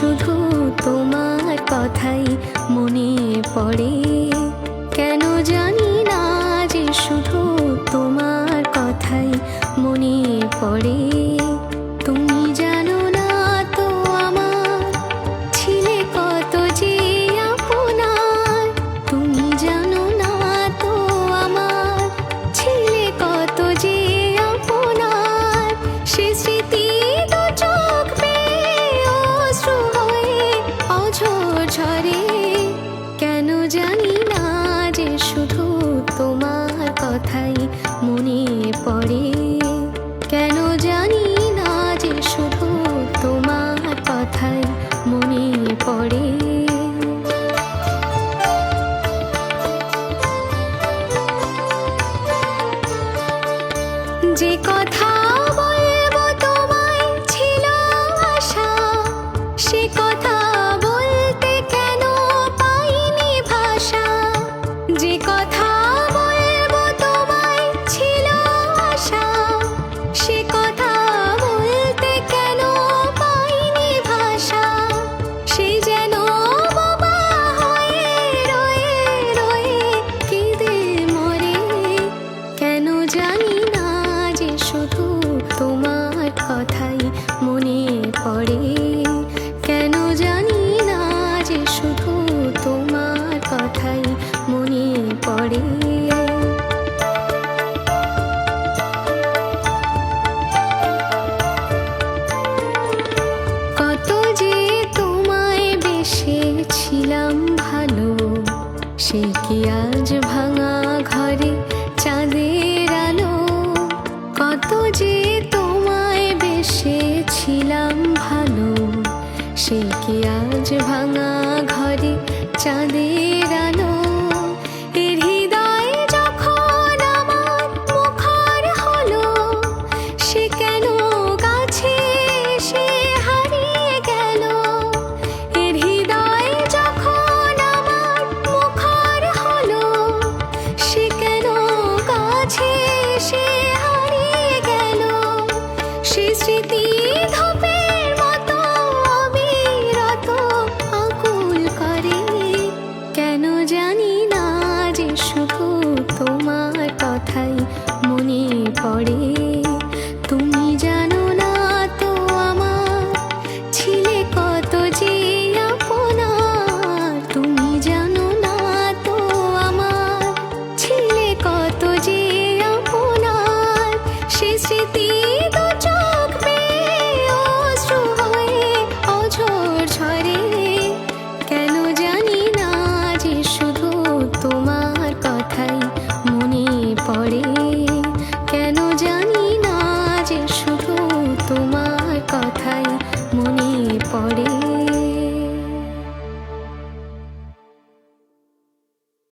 শুধু তোমার কথাই মনে পড়ে। কেন জানি না যে শুধু তোমার কথাই মনে পড়ে। তুমি জানো না তো আমার ছিলে কত যে আপনার। তুমি জানো না তো আমার ছিলে কত যে আপনার। সে স্মৃতি তো চোখ বেয়ে অশ্রু হয়ে অঝোর ঝরে। কেন জানি না যে শুধু তোমার কথাই মনে পড়ে। কেন জানি না যে শুধু তোমার কথাই মনে পড়ে। যে কথা বলবো তোমায় ছিল আশা, সে কথা বলতে কেন পাইনি ভাষা। যে কথা বলবো তোমায় ছিল আশা, সে কথা বলতে কেন পাইনি ভাষা। সে যেন বোবা হয়ে রয়ে রয়ে কেঁদে মরে। কেন জানি না যে শুধু তোমার কথাই মনে পড়ে। কেন জানি না যে শুধু তোমার কথাই মনে পড়ে। কত যে তোমায় বেসেছিলাম ভালো, সে কি আজ ভাঙা ঘরে চাঁদের আলো। কত যে তোমায় বেসেছিলাম ভালো, সে কি আজ ভাঙা ঘরে চাঁদের আলো। এর হৃদয় যখন আমার মুখর হলো, সে কেন কাছে এসে হারিয়ে গেল। এর হৃদয় যখন আমার মুখর হলো, সে কেন কাছে এসে হারিয়ে গেল। সে স্মৃতি ধূপের মতো অবিরত আকুল করে। কেন জানি না যে শুধু তোমার কথাই মনে পড়ে। তুমি জানো না তো আমার ছিলে কত যে আপনার। তুমি জানো না তো আমার ছিলে কত যে আপনার। সে স্মৃতি তো চোখ বেয়ে অশ্রু হয়ে অঝোর ঝরে। কেন জানি না যে শুধু তোমার কথাই মনে পড়ে।